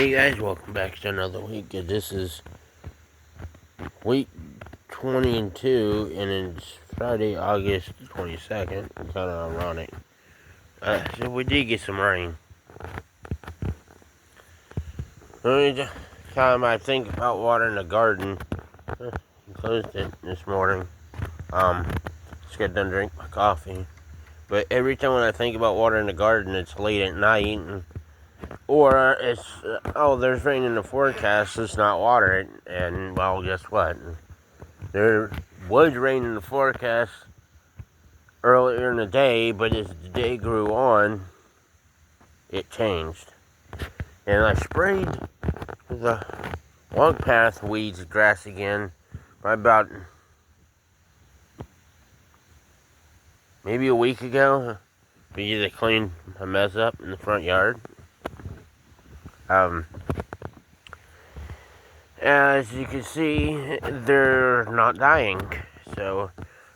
Hey guys, welcome back to another week. This is week 22, and it's Friday, August 22nd. Kind of ironic. So we did get some rain. Every time I think about watering the garden, I closed it this morning. Just got done drinking my coffee. But every time when I think about watering the garden, it's late at night, or it's, there's rain in the forecast, let's not water it. And, well, guess what? There was rain in the forecast earlier in the day, but as the day grew on, it changed. And I sprayed the long path weeds, grass again, by about maybe a week ago, because I cleaned a mess up in the front yard. As you can see, they're not dying. So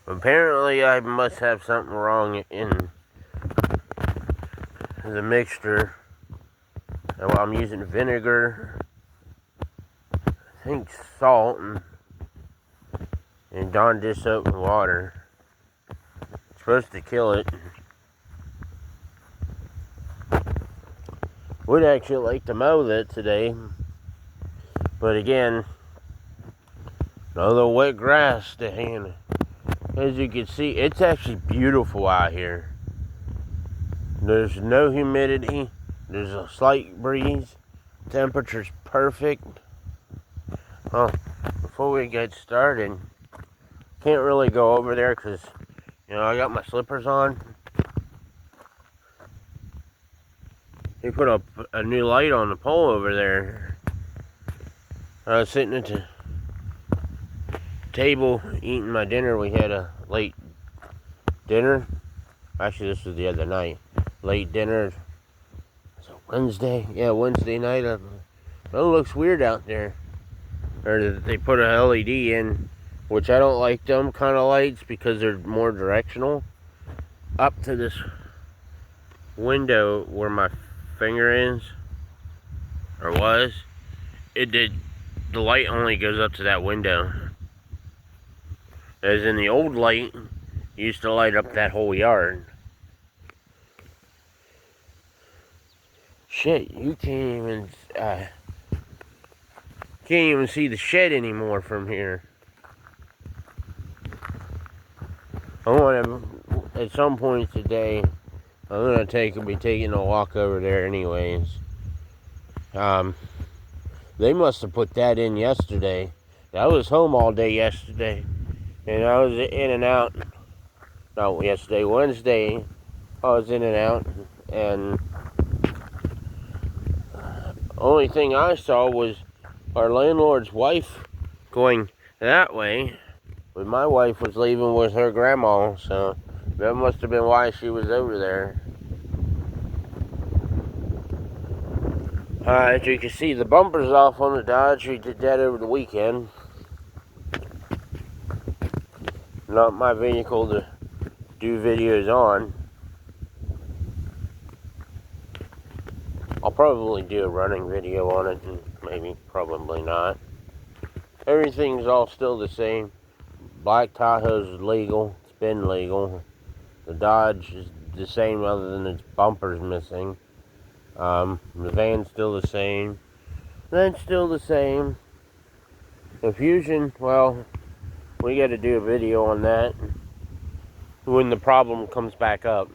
apparently I must have something wrong in the mixture. Well, I'm using vinegar, I think salt, and Dawn dish soap and water. It's supposed to kill it. Would actually like to mow that today, but again, another wet grass day, and as you can see, it's actually beautiful out here. There's no humidity, there's a slight breeze, temperature's perfect. Well, before we get started, can't really go over there because, I got my slippers on. They put up a new light on the pole over there. I was sitting at the table eating my dinner. We had a late dinner. Actually, this was the other night. Late dinner. So Wednesday? Yeah, Wednesday night. It looks weird out there. Or they put a LED in, which I don't like them kind of lights because they're more directional. Up to this window where my finger is, or was, the light only goes up to that window. As in the old light used to light up that whole yard. Shit, you can't even see the shed anymore from here. I want to, at some point today, I'm gonna be taking a walk over there anyways. They must have put that in yesterday. I was home all day yesterday, and I was in and out. No, yesterday, Wednesday, I was in and out, and only thing I saw was our landlord's wife going that way, but my wife was leaving with her grandma, so that must have been why she was over there. As you can see, the bumper's off on the Dodge. We did that over the weekend. Not my vehicle to do videos on. I'll probably do a running video on it, and maybe, probably not. Everything's all still the same. Black Tahoe's legal. It's been legal. The Dodge is the same other than its bumper's missing. The van's still the same. That's still the same. The Fusion, well, we got to do a video on that when the problem comes back up.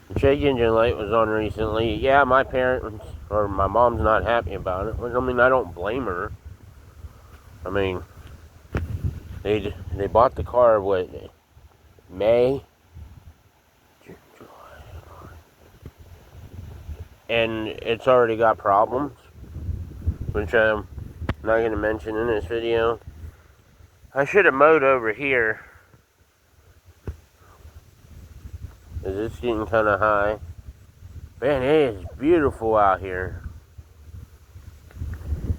The check engine light was on recently. Yeah, my parents, or my mom's not happy about it. I mean, I don't blame her. I mean, they bought the car, what, May? And it's already got problems, which I'm not going to mention in this video. I should have mowed over here, because it's getting kind of high. Man, it is beautiful out here.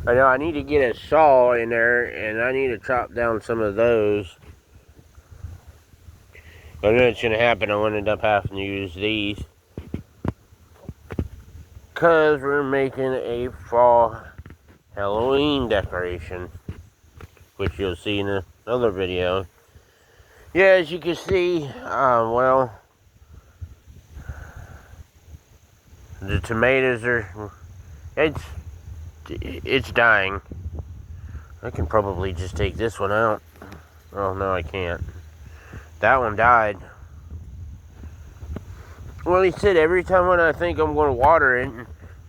I know I need to get a saw in there, and I need to chop down some of those. I know it's going to happen. I will end up having to use these. because we're making a fall Halloween decoration, which you'll see in another video. Yeah, as you can see, well, the tomatoes are, it's dying. I can probably just take this one out. Oh, no, I can't. That one died. Well, he said every time when I think I'm going to water it,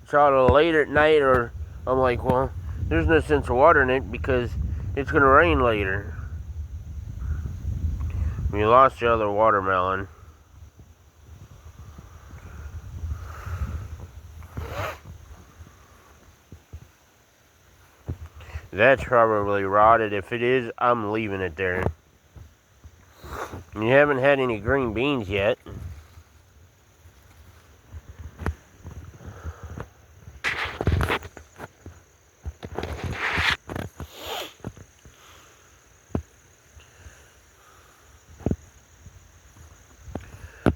it's out late at night, or I'm like, well, there's no sense of watering it because it's going to rain later. We lost the other watermelon. That's probably rotted. If it is, I'm leaving it there. You haven't had any green beans yet.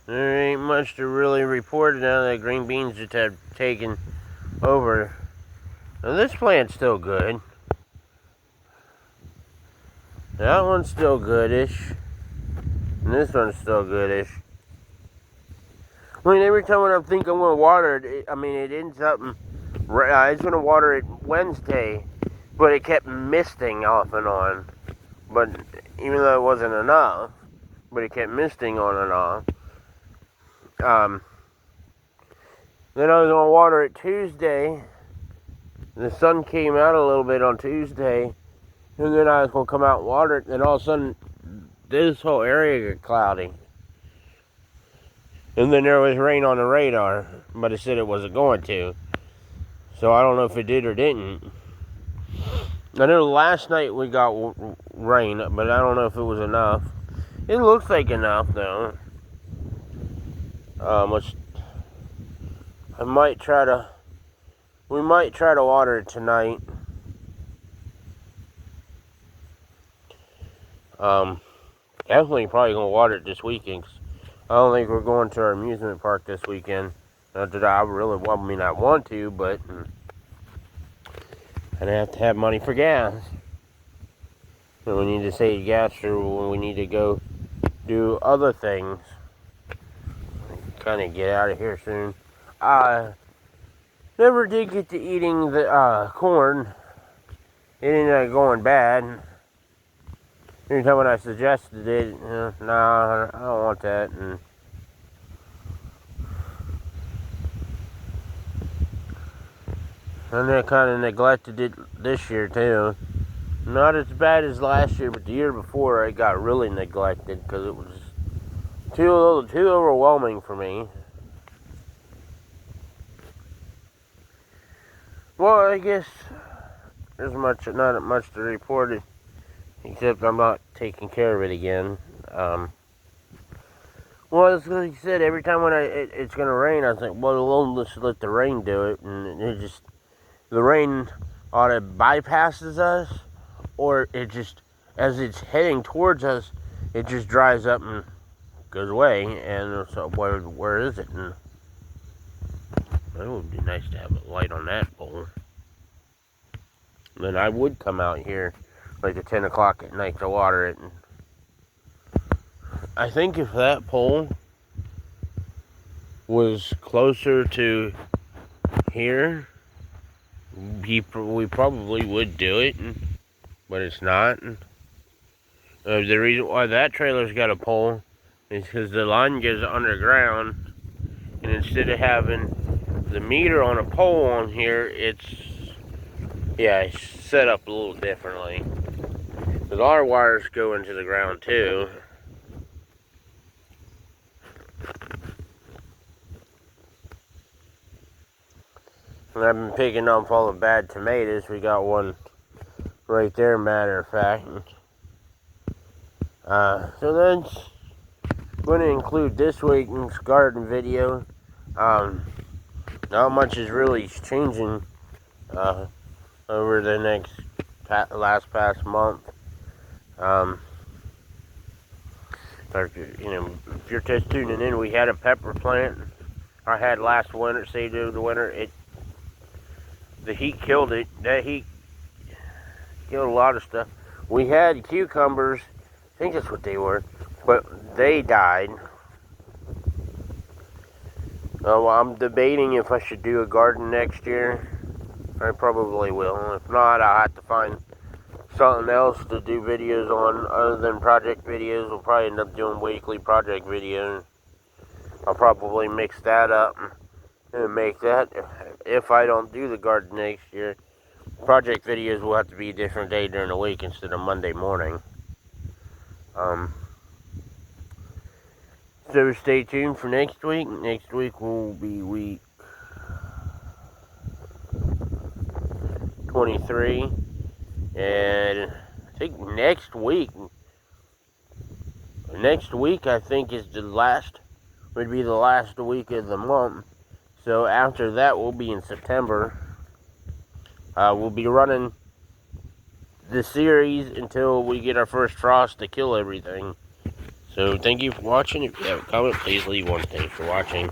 There ain't much to really report now that green beans just have taken over. Now this plant's still good. That one's still goodish. And this one's still goodish. I mean, every time when I think I'm going to water it, it ends up, I was going to water it Wednesday, but it kept misting off and on. But even though it wasn't enough, but it kept misting on and off. Then I was going to water it Tuesday. The sun came out a little bit on Tuesday. And then I was going to come out and water it. And all of a sudden, this whole area got cloudy. And then there was rain on the radar. But it said it wasn't going to. So I don't know if it did or didn't. I know last night we got rain. But I don't know if it was enough. It looks like enough, though. We might try to water it tonight. Definitely probably gonna water it this weekend. 'Cause I don't think we're going to our amusement park this weekend. Not that I really, I want to, but I'd have to have money for gas. So we need to save gas for when we need to go do other things. Kind of get out of here soon. Never did get to eating the corn. It ended up going bad. Every time when I suggested it, nah, I don't want that. And I kind of neglected it this year too. Not as bad as last year, but the year before I got really neglected because it was too overwhelming for me. Well, I guess there's not much to report, except I'm not taking care of it again. Well, as like you said, every time when it's gonna rain, I think, well, we'll just let the rain do it, and the rain either bypasses us, or it just, as it's heading towards us, it just dries up and goes away. And so, where is it? And it would be nice to have a light on that pole. Then I would come out here like at 10 o'clock at night to water it. And I think if that pole was closer to here, we probably would do it, but it's not. The reason why that trailer's got a pole is because the line goes underground, and instead of having the meter on a pole on here, it's set up a little differently. Because our wires go into the ground too. And I've been picking up all the bad tomatoes. We got one right there, matter of fact. So that's going to include this week's garden video. Not much is really changing over the past month. If you're just tuning in, we had a pepper plant I had last winter, saved over the winter. It The heat killed it. That heat killed a lot of stuff. We had cucumbers, I think that's what they were, but they died. Oh, I'm debating if I should do a garden next year. I probably will. If not, I'll have to find something else to do videos on other than project videos. We'll probably end up doing weekly project videos. I'll probably mix that up and make that. If I don't do the garden next year, project videos will have to be a different day during the week instead of Monday morning. So stay tuned for next week. Next week will be week 23. And I think next week I think is would be the last week of the month. So after that, we'll be in September. We'll be running the series until we get our first frost to kill everything. So thank you for watching. If you have a comment, please leave one. Thanks for watching.